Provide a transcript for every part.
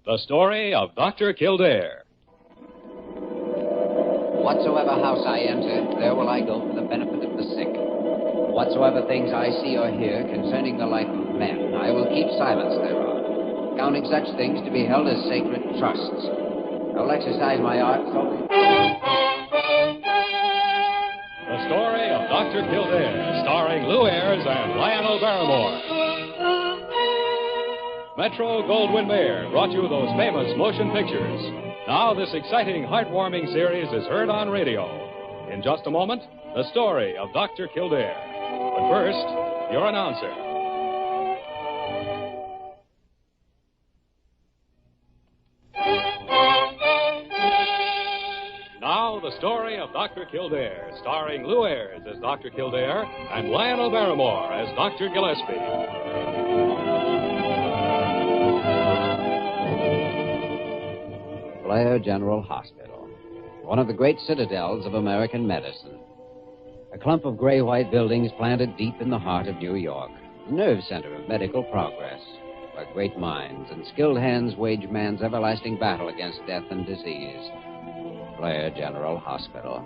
The story of Dr. Kildare. Whatsoever house I enter, there will I go for the benefit of the sick. Whatsoever things I see or hear concerning the life of men, I will keep silence thereof, counting such things to be held as sacred trusts. I will exercise my art solely. The story of Dr. Kildare, starring Ayres and Lionel Barrymore. Metro-Goldwyn-Mayer brought you those famous motion pictures. Now this exciting, heartwarming series is heard on radio. In just a moment, the story of Dr. Kildare. But first, your announcer. Now, the story of Dr. Kildare, starring Ayres as Dr. Kildare and Lionel Barrymore as Dr. Gillespie. Blair General Hospital, one of the great citadels of American medicine. A clump of gray-white buildings planted deep in the heart of New York, the nerve center of medical progress, where great minds and skilled hands wage man's everlasting battle against death and disease. Blair General Hospital,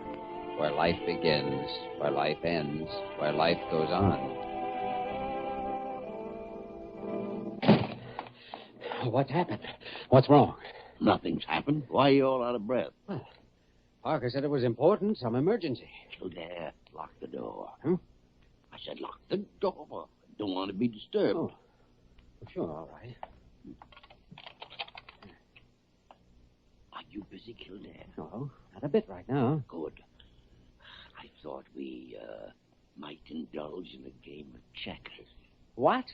where life begins, where life ends, where life goes on. What's happened? What's wrong? Nothing's happened. Why are you all out of breath? Well, Parker said it was important, some emergency. Kildare, lock the door. Huh? I said lock the door. I don't want to be disturbed. Oh, sure, all right. Are you busy, Kildare? No, not a bit right now. Good. I thought we might indulge in a game of checkers. What?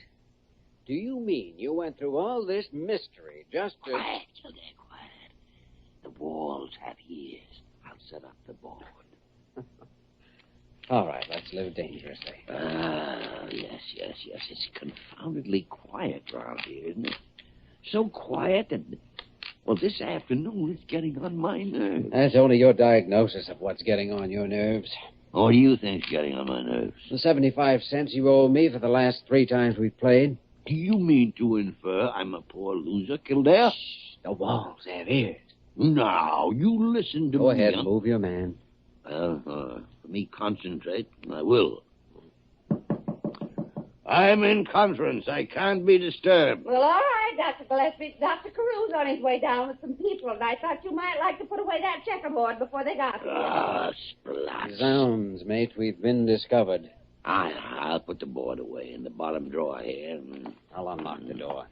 Do you mean you went through all this mystery just to... Quiet, Kildare, quiet. The walls have ears. I'll set up the board. All right, let's live dangerously. Yes. It's confoundedly quiet round here, isn't it? So quiet that, well, this afternoon it's getting on my nerves. That's only your diagnosis of what's getting on your nerves. What do you think's getting on my nerves? The 75 cents you owe me for the last 3 times we've played. Do you mean to infer I'm a poor loser, Kildare? Shh, the walls have ears. Now, you listen to me. Go ahead, move your man. For me, concentrate, and I will. I'm in conference. I can't be disturbed. Well, all right, Dr. Gillespie. Dr. Carew's on his way down with some people, and I thought you might like to put away that checkerboard before they got here. Splat. Zounds, mate, we've been discovered. I'll put the board away in the bottom drawer here. I'll unlock the door.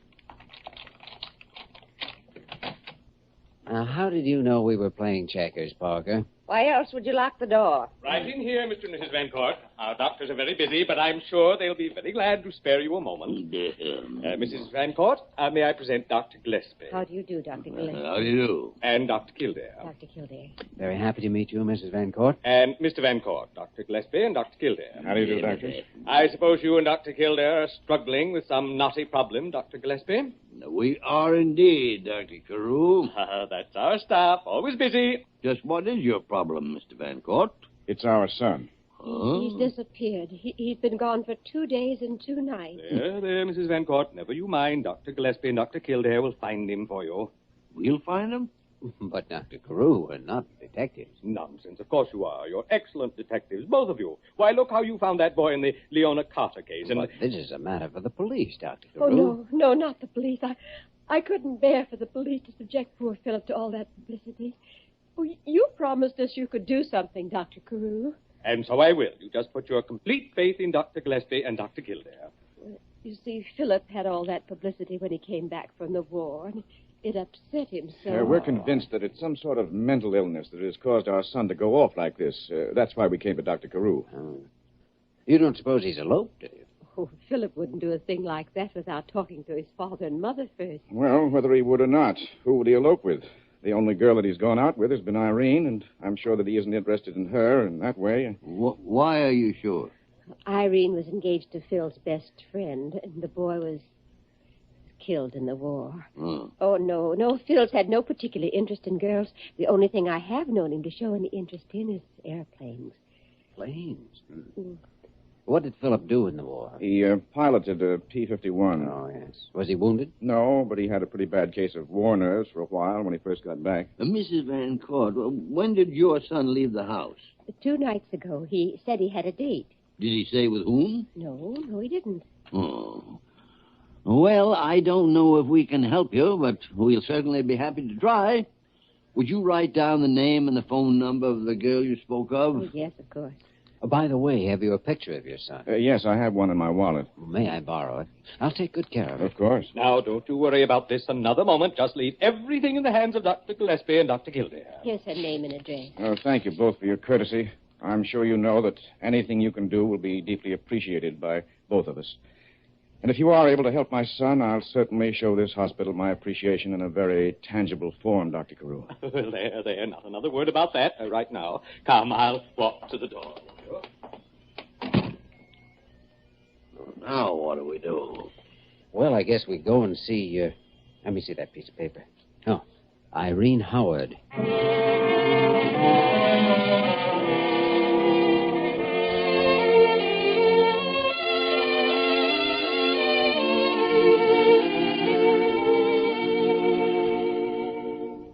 Now, how did you know we were playing checkers, Parker? Why else would you lock the door? Right in here, Mr. and Mrs. Van Court. Our doctors are very busy, but I'm sure they'll be very glad to spare you a moment. Mrs. Van Court, may I present Dr. Gillespie? How do you do, Dr. Gillespie? How do you do? And Dr. Kildare. Dr. Kildare. Very happy to meet you, Mrs. Van Court. And Mr. Van Court, Dr. Gillespie and Dr. Kildare. How do you do, Doctor? I suppose you and Dr. Kildare are struggling with some knotty problem, Dr. Gillespie? We are indeed, Dr. Carew. That's our staff, always busy. Just what is your problem, Mr. Van Court? It's our son. He's disappeared. He's been gone for 2 days and 2 nights. There, Mrs. Van Court. Never you mind. Dr. Gillespie and Dr. Kildare will find him for you. We'll find him? But Dr. Carew, we're not detectives. Nonsense. Of course you are. You're excellent detectives, both of you. Why, look how you found that boy in the Leona Carter case. And But this is a matter for the police, Dr. Carew. Oh, no, not the police. I couldn't bear for the police to subject poor Philip to all that publicity. Oh, you promised us you could do something, Dr. Carew. And so I will. You just put your complete faith in Dr. Gillespie and Dr. Kildare. You see, Philip had all that publicity when he came back from the war, and it upset him so. We're convinced that it's some sort of mental illness that has caused our son to go off like this. That's why we came to Dr. Carew. You don't suppose he's eloped, do you? Oh, Philip wouldn't do a thing like that without talking to his father and mother first. Well, whether he would or not, who would he elope with? The only girl that he's gone out with has been Irene, and I'm sure that he isn't interested in her in that way. Why are you sure? Irene was engaged to Phil's best friend, and the boy was killed in the war. Oh, no. Phil's had no particular interest in girls. The only thing I have known him to show any interest in is airplanes. Planes? What did Philip do in the war? He piloted a P-51. Oh, yes. Was he wounded? No, but he had a pretty bad case of war nerves for a while when he first got back. Mrs. Van Court, when did your son leave the house? 2 nights ago. He said he had a date. Did he say with whom? No, he didn't. Oh. Well, I don't know if we can help you, but we'll certainly be happy to try. Would you write down the name and the phone number of the girl you spoke of? Oh, yes, of course. By the way, have you a picture of your son? Yes, I have one in my wallet. May I borrow it? I'll take good care of it. Of course. Now, don't you worry about this another moment. Just leave everything in the hands of Dr. Gillespie and Dr. Kildare. Here's her name and address. Thank you both for your courtesy. I'm sure you know that anything you can do will be deeply appreciated by both of us. And if you are able to help my son, I'll certainly show this hospital my appreciation in a very tangible form, Dr. Carew. Well, there. Not another word about that right now. Come, I'll walk to the door. Now, what do we do? Well, I guess we go and see, let me see that piece of paper. Oh, Irene Howard.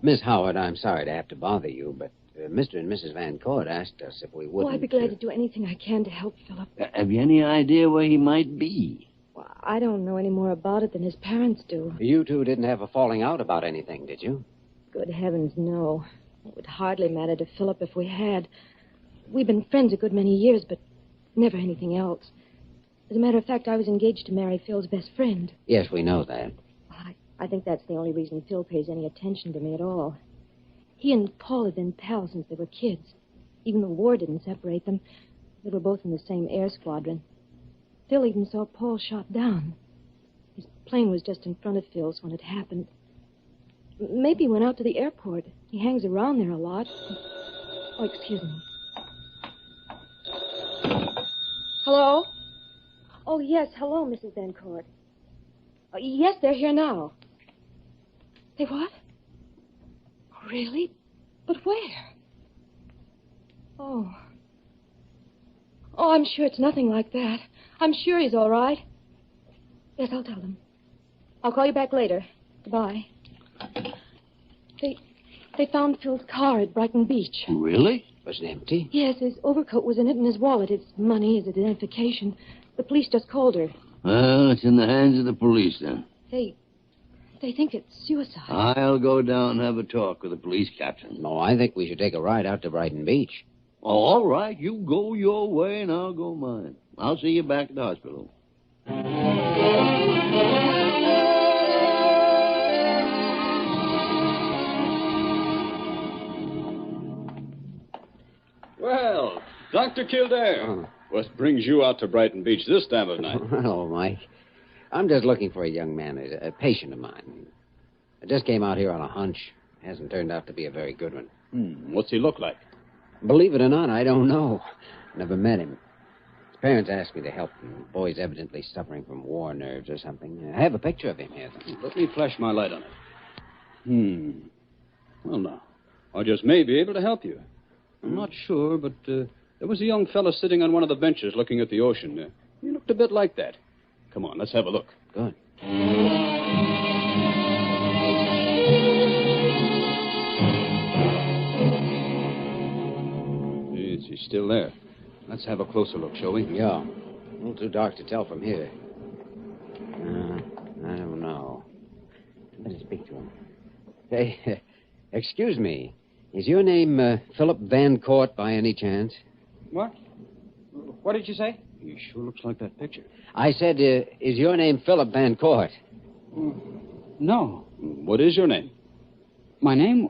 Miss Howard, I'm sorry to have to bother you, but Mr. and Mrs. Van Court asked us if we wouldn't... I'd be glad to do anything I can to help Philip. Have you any idea where he might be? Well, I don't know any more about it than his parents do. You two didn't have a falling out about anything, did you? Good heavens, no. It would hardly matter to Philip if we had. We've been friends a good many years, but never anything else. As a matter of fact, I was engaged to marry Phil's best friend. Yes, we know that. I think that's the only reason Phil pays any attention to me at all. He and Paul had been pals since they were kids. Even the war didn't separate them. They were both in the same air squadron. Phil even saw Paul shot down. His plane was just in front of Phil's when it happened. Maybe he went out to the airport. He hangs around there a lot. Oh, excuse me. Hello? Oh, yes. Hello, Mrs. Van Court. Yes, they're here now. They what? Oh, really? But where? Oh. Oh, I'm sure it's nothing like that. I'm sure he's all right. Yes, I'll tell them. I'll call you back later. Goodbye. They found Phil's car at Brighton Beach. Really? Was it empty? Yes, his overcoat was in it and his wallet, his money, his identification. The police just called her. Well, it's in the hands of the police, then. They think it's suicide. I'll go down and have a talk with the police captain. No, I think we should take a ride out to Brighton Beach. Oh, all right. You go your way and I'll go mine. I'll see you back at the hospital. Well, Dr. Kildare, what brings you out to Brighton Beach this time of night? Hello, Mike. I'm just looking for a young man, a patient of mine. I just came out here on a hunch. Hasn't turned out to be a very good one. What's he look like? Believe it or not, I don't know. Never met him. His parents asked me to help him. The boy's evidently suffering from war nerves or something. I have a picture of him here. Let me flash my light on it. Well, now, I just may be able to help you. I'm not sure, but there was a young fellow sitting on one of the benches looking at the ocean. He looked a bit like that. Come on, let's have a look. Good. Yes, he's still there. Let's have a closer look, shall we? Yeah. A little too dark to tell from here. I don't know. I better speak to him. Hey, excuse me. Is your name Philip Van Court by any chance? What? What did you say? He sure looks like that picture. I said, is your name Philip Van Court? No. What is your name? My name?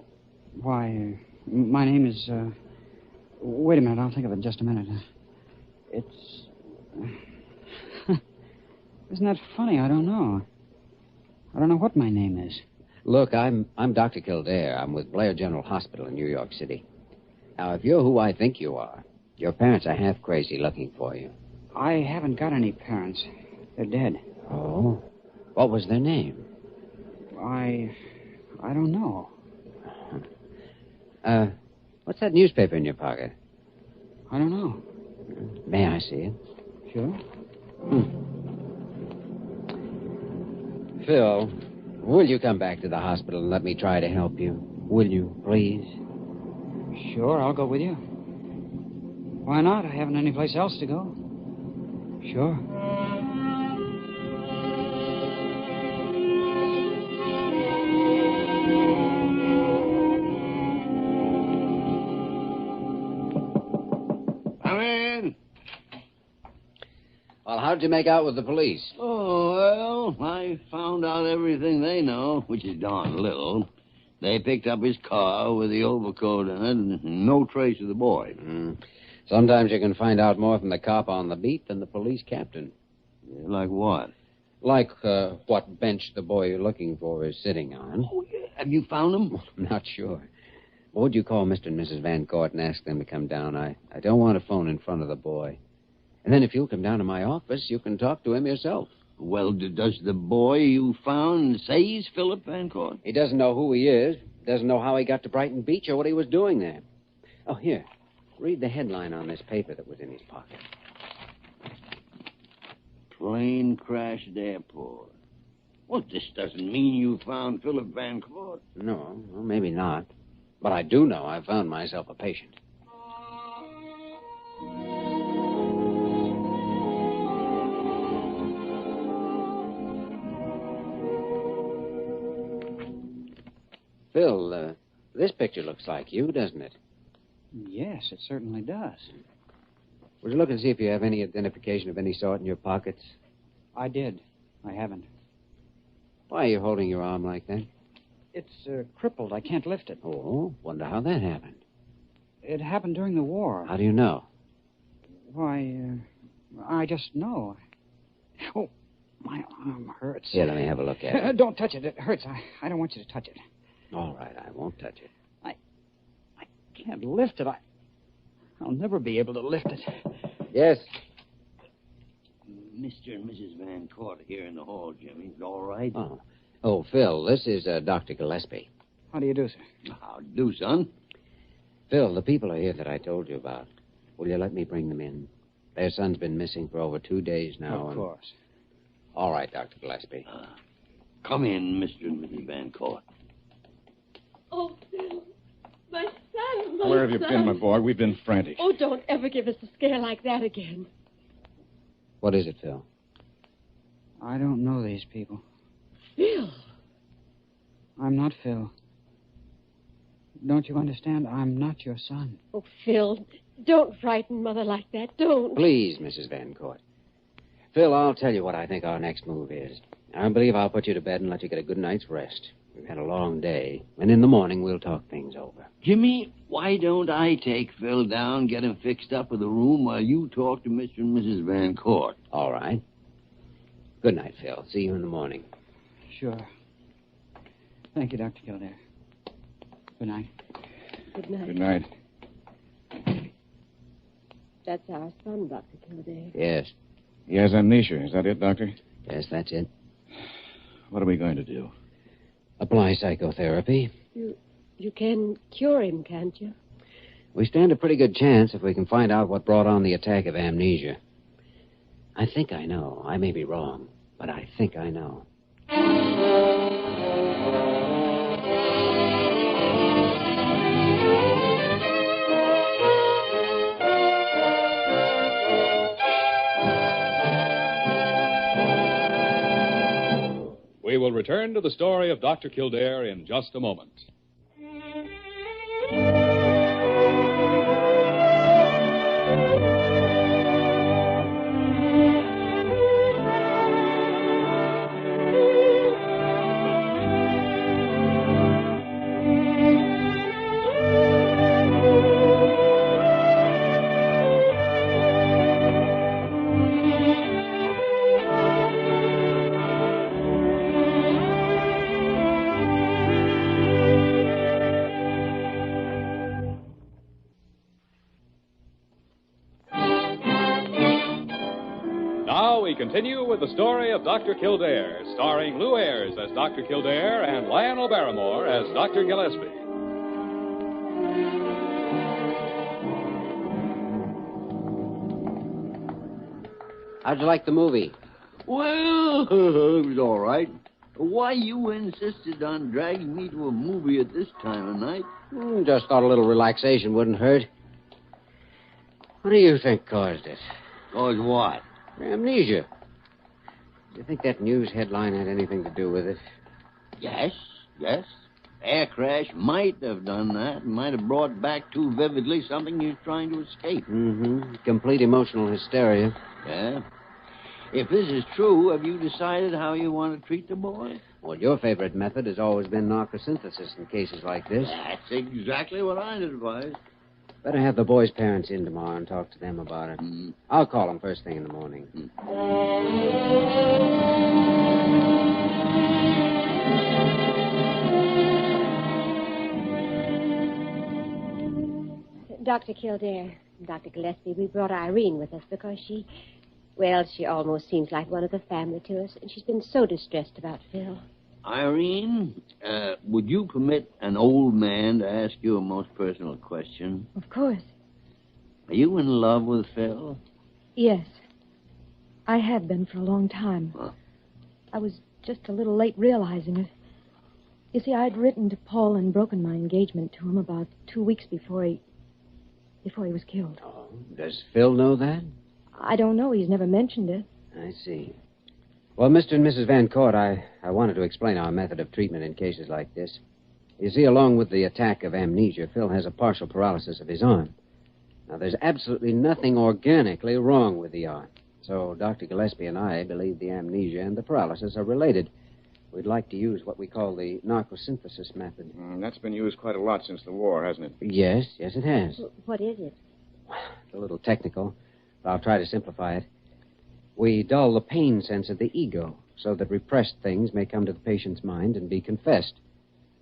Why, my name is, wait a minute, I'll think of it in just a minute. It's... Isn't that funny? I don't know. I don't know what my name is. Look, I'm Dr. Kildare. I'm with Blair General Hospital in New York City. Now, if you're who I think you are, your parents are half crazy looking for you. I haven't got any parents. They're dead. Oh? What was their name? I don't know. What's that newspaper in your pocket? I don't know. May I see it? Sure. Phil, will you come back to the hospital and let me try to help you? Will you, please? Sure, I'll go with you. Why not? I haven't any place else to go. Sure. Come in. Well, how'd you make out with the police? Oh, well, I found out everything they know, which is darn little. They picked up his car with the overcoat in it and no trace of the boy. Sometimes you can find out more from the cop on the beat than the police captain. Like what? Like what bench the boy you're looking for is sitting on. Oh, yeah. Have you found him? I'm not sure. Would you call Mr. and Mrs. Van Court and ask them to come down? I don't want to phone in front of the boy. And then if you'll come down to my office, you can talk to him yourself. Well, does the boy you found say he's Philip Van Court? He doesn't know who he is, doesn't know how he got to Brighton Beach or what he was doing there. Oh, here. Read the headline on this paper that was in his pocket. Plane crashed at airport. Well, this doesn't mean you found Philip Van Court. No, well, maybe not. But I do know I found myself a patient. Phil, this picture looks like you, doesn't it? Yes, it certainly does. Would you look and see if you have any identification of any sort in your pockets? I did. I haven't. Why are you holding your arm like that? It's crippled. I can't lift it. Oh, wonder how that happened. It happened during the war. How do you know? Why, I just know. Oh, my arm hurts. Here, let me have a look at it. Don't touch it. It hurts. I don't want you to touch it. All right, I won't touch it. I can't lift it. I'll never be able to lift it. Yes. Mr. and Mrs. Van Court are here in the hall, Jimmy. All right? Oh, Phil, this is Dr. Gillespie. How do you do, sir? How do, son? Phil, the people are here that I told you about. Will you let me bring them in? Their son's been missing for over 2 days now. Of course. All right, Dr. Gillespie. Come in, Mr. and Mrs. Van Court. Oh, Phil. My son, my Where have you son. been, my boy? We've been frantic. Oh, don't ever give us a scare like that again. What is it, Phil? I don't know these people. Phil. I'm not Phil. Don't you understand? I'm not your son. Oh, Phil, don't frighten Mother like that. Don't. Please, Mrs. Van Court. Phil, I'll tell you what I think our next move is. I believe I'll put you to bed and let you get a good night's rest. We've had a long day, and in the morning we'll talk things over. Jimmy, why don't I take Phil down, get him fixed up with a room while you talk to Mr. and Mrs. Van Court? All right. Good night, Phil. See you in the morning. Sure. Thank you, Dr. Kildare. Good night. Good night. Good night. That's our son, Dr. Kildare. Yes. He has amnesia. Is that it, Doctor? Yes, that's it. What are we going to do? Apply psychotherapy. You can cure him, can't you? We stand a pretty good chance if we can find out what brought on the attack of amnesia. I think I know. I may be wrong, but I think I know. We will return to the story of Dr. Kildare in just a moment. Now we continue with the story of Dr. Kildare, starring Lou Ayres as Dr. Kildare and Lionel Barrymore as Dr. Gillespie. How'd you like the movie? Well, it was all right. Why you insisted on dragging me to a movie at this time of night? Just thought a little relaxation wouldn't hurt. What do you think caused it? Caused what? Amnesia. Do you think that news headline had anything to do with it? Yes. Air crash might have done that. Might have brought back too vividly something you're trying to escape. Mm-hmm. Complete emotional hysteria. Yeah. If this is true, have you decided how you want to treat the boy? Well, your favorite method has always been narcosynthesis in cases like this. That's exactly what I'd advise. Better have the boy's parents in tomorrow and talk to them about it. I'll call them first thing in the morning. Dr. Kildare, Dr. Gillespie, we brought Irene with us because she almost seems like one of the family to us, and she's been so distressed about Phil. Irene, would you permit an old man to ask you a most personal question? Of course. Are you in love with Phil? Yes. I have been for a long time. Huh? I was just a little late realizing it. You see, I'd written to Paul and broken my engagement to him about 2 weeks before he was killed. Oh, does Phil know that? I don't know. He's never mentioned it. I see. Well, Mr. and Mrs. Van Court, I wanted to explain our method of treatment in cases like this. You see, along with the attack of amnesia, Phil has a partial paralysis of his arm. Now, there's absolutely nothing organically wrong with the arm. So Dr. Gillespie and I believe the amnesia and the paralysis are related. We'd like to use what we call the narcosynthesis method. That's been used quite a lot since the war, hasn't it? Yes, it has. What is it? It's a little technical, but I'll try to simplify it. We dull the pain sense of the ego so that repressed things may come to the patient's mind and be confessed.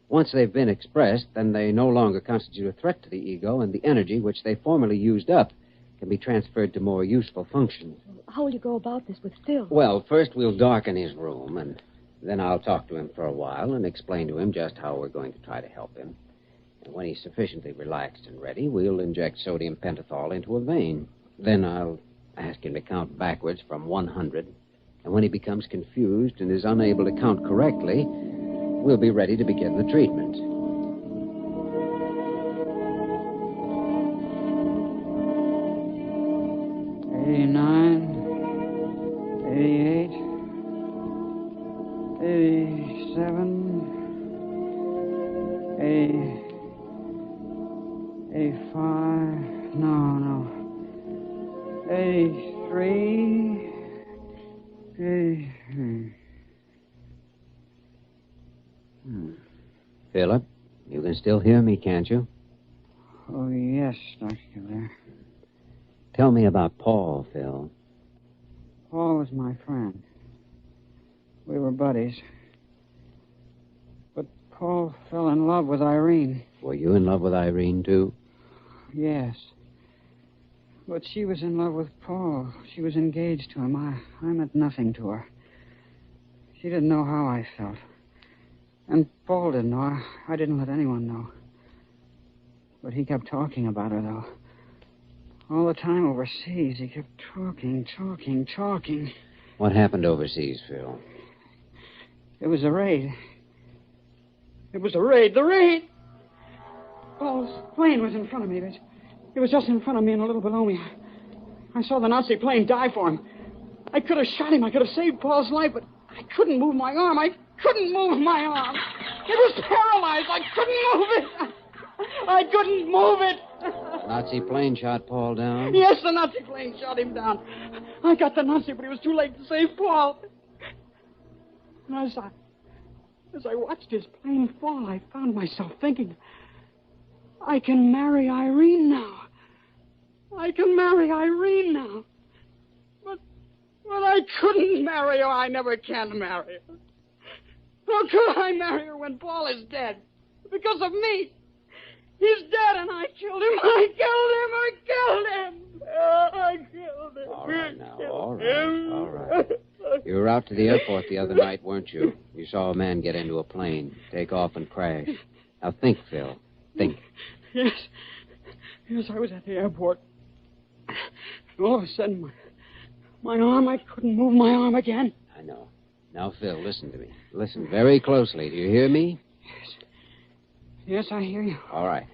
Once they've been expressed, then they no longer constitute a threat to the ego, and the energy which they formerly used up can be transferred to more useful functions. How will you go about this with Phil? Well, first we'll darken his room, and then I'll talk to him for a while and explain to him just how we're going to try to help him. And when he's sufficiently relaxed and ready, we'll inject sodium pentothal into a vein. Then I'll ask him to count backwards from 100. And when he becomes confused and is unable to count correctly, we'll be ready to begin the treatment. 89, 88, 87, 85, no. 83, 83. Philip, you can still hear me, can't you? Oh, yes, Dr. Kildare. Tell me about Paul, Phil. Paul was my friend. We were buddies. But Paul fell in love with Irene. Were you in love with Irene, too? Yes. But she was in love with Paul. She was engaged to him. I meant nothing to her. She didn't know how I felt. And Paul didn't know. I didn't let anyone know. But he kept talking about her, though. All the time overseas, he kept talking. What happened overseas, Phil? It was a raid. The raid! Paul's plane was in front of me. It was just in front of me and a little below me. I saw the Nazi plane dive for him. I could have shot him. I could have saved Paul's life, but I couldn't move my arm. It was paralyzed. I couldn't move it. I couldn't move it. Nazi plane shot Paul down? Yes, the Nazi plane shot him down. I got the Nazi, but it was too late to save Paul. And as I watched his plane fall, I found myself thinking, I can marry Irene now. But I couldn't marry her. I never can marry her. How could I marry her when Paul is dead? Because of me. He's dead, and I killed him. All right, now, all right. You were out to the airport the other night, weren't you? You saw a man get into a plane, take off and crash. Now think, Phil. Think. Yes, I was at the airport. All of a sudden, My arm, I couldn't move my arm again. I know. Now, Phil, listen to me. Listen very closely. Do you hear me? Yes. Yes, I hear you. All right.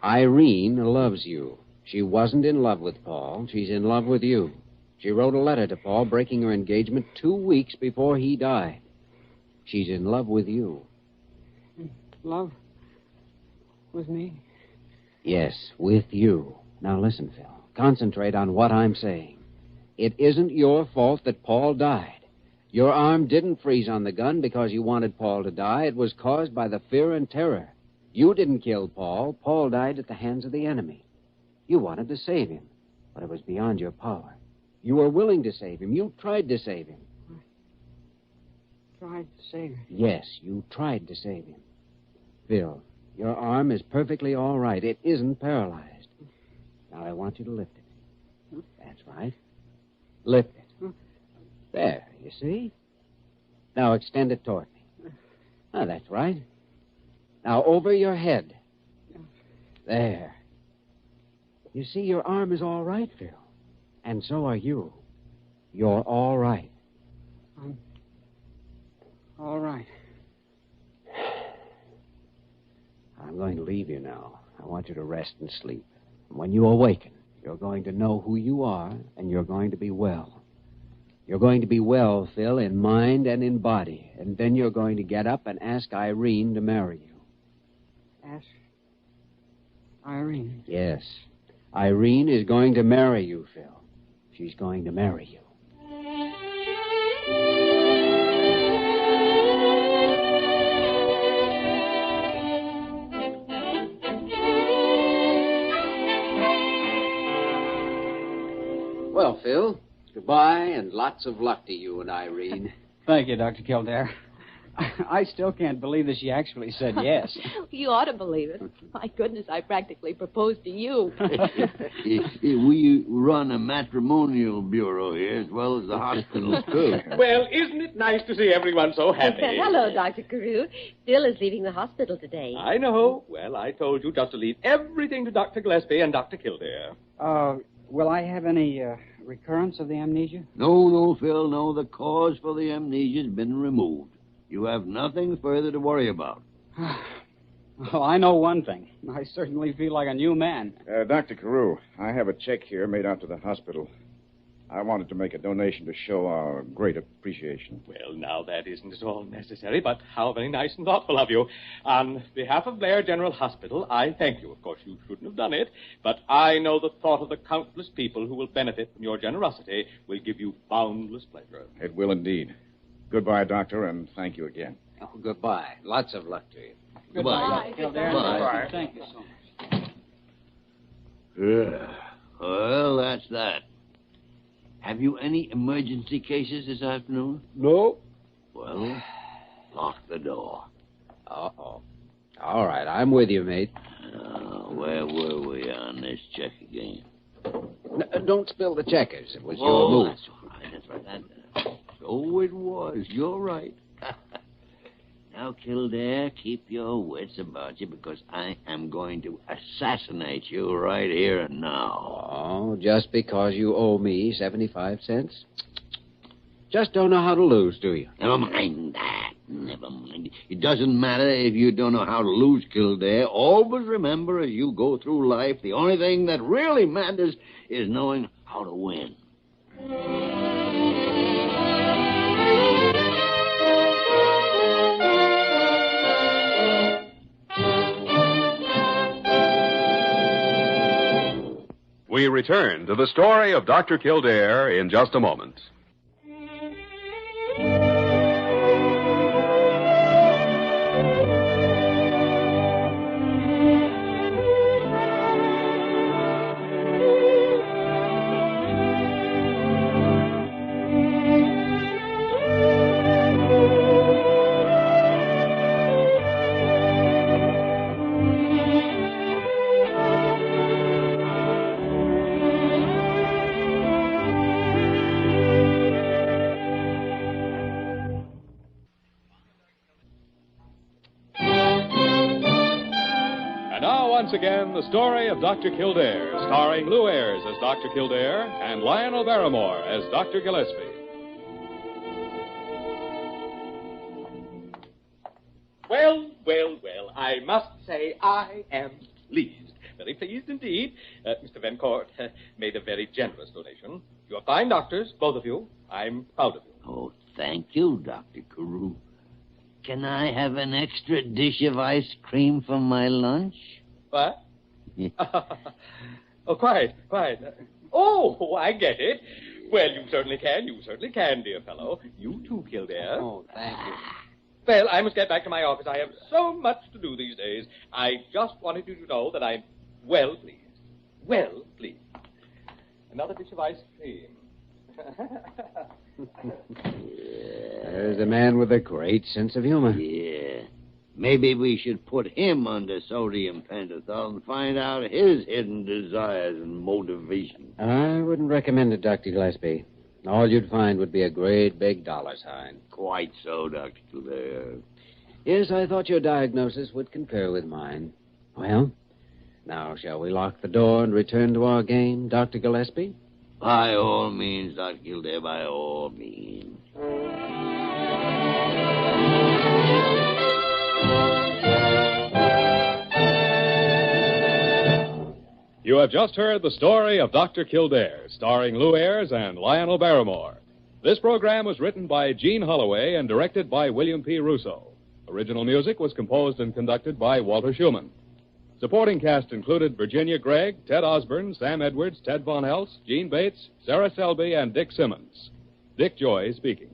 Irene loves you. She wasn't in love with Paul. She's in love with you. She wrote a letter to Paul breaking her engagement 2 weeks before he died. She's in love with you. Love? With me? Yes, with you. Now listen, Phil. Concentrate on what I'm saying. It isn't your fault that Paul died. Your arm didn't freeze on the gun because you wanted Paul to die. It was caused by the fear and terror. You didn't kill Paul. Paul died at the hands of the enemy. You wanted to save him, but it was beyond your power. You were willing to save him. You tried to save him. Tried to save him? Yes, you tried to save him. Phil, your arm is perfectly all right. It isn't paralyzed. Now I want you to lift it. That's right. Lift it. There, you see? Now extend it toward me. Ah, that's right. Now over your head. There. You see, your arm is all right, Phil. And so are you. You're all right. I'm all right. I'm going to leave you now. I want you to rest and sleep. And when you awaken, you're going to know who you are, and you're going to be well. You're going to be well, Phil, in mind and in body. And then you're going to get up and ask Irene to marry you. Ask Irene? Yes. Irene is going to marry you, Phil. She's going to marry you. Well, Phil, goodbye and lots of luck to you and Irene. Thank you, Dr. Kildare. I still can't believe that she actually said yes. You ought to believe it. My goodness, I practically proposed to you. We run a matrimonial bureau here as well as the hospital, too. Well, isn't it nice to see everyone so happy? Hello, Dr. Carew. Phil is leaving the hospital today. I know. Well, I told you just to leave everything to Dr. Gillespie and Dr. Kildare. Will I have any recurrence of the amnesia? No, Phil, no. The cause for the amnesia has been removed. You have nothing further to worry about. Well, I know one thing. I certainly feel like a new man. Dr. Carew, I have a check here made out to the hospital. I wanted to make a donation to show our great appreciation. Well, now, that isn't at all necessary, but how very nice and thoughtful of you. On behalf of Blair General Hospital, I thank you. Of course, you shouldn't have done it, but I know the thought of the countless people who will benefit from your generosity will give you boundless pleasure. It will indeed. Goodbye, Doctor, and thank you again. Oh, goodbye. Lots of luck to you. Goodbye. Goodbye. Thank you so much. Yeah. Well, that's that. Have you any emergency cases this afternoon? No. Well, lock the door. Uh-oh. All right, I'm with you, mate. Where were we on this check again? Don't spill the checkers. It was your move. That's all right. That's right. So it was. You're right. Now, Kildare, keep your wits about you because I am going to assassinate you right here and now. Oh, just because you owe me 75 cents? Just don't know how to lose, do you? Never mind that. Never mind. It doesn't matter if you don't know how to lose, Kildare. Always remember as you go through life, the only thing that really matters is knowing how to win. We return to the story of Dr. Kildare in just a moment. Now, once again, the story of Dr. Kildare, starring Lou Ayres as Dr. Kildare and Lionel Barrymore as Dr. Gillespie. Well, I must say I am pleased. Very pleased indeed. Mr. Vencourt made a very generous donation. You're fine doctors, both of you. I'm proud of you. Oh, thank you, Dr. Carew. Can I have an extra dish of ice cream for my lunch? What? Oh, quite. Oh, I get it. Well, you certainly can, dear fellow. You too, Kildare. Oh, thank you. Well, I must get back to my office. I have so much to do these days. I just wanted you to know that I'm well pleased. Well pleased. Another dish of ice cream. There's a man with a great sense of humor. Yeah. Maybe we should put him under sodium pentothal and find out his hidden desires and motivation. I wouldn't recommend it, Dr. Gillespie. All you'd find would be a great big dollar sign. Quite so, Dr. Kildare. Yes, I thought your diagnosis would concur with mine. Well, now shall we lock the door and return to our game, Dr. Gillespie? By all means, Dr. Kildare, by all means. You have just heard the story of Dr. Kildare, starring Lou Ayres and Lionel Barrymore. This program was written by Gene Holloway and directed by William P. Russo. Original music was composed and conducted by Walter Schumann. Supporting cast included Virginia Gregg, Ted Osborne, Sam Edwards, Ted Von Elst, Gene Bates, Sarah Selby, and Dick Simmons. Dick Joy speaking.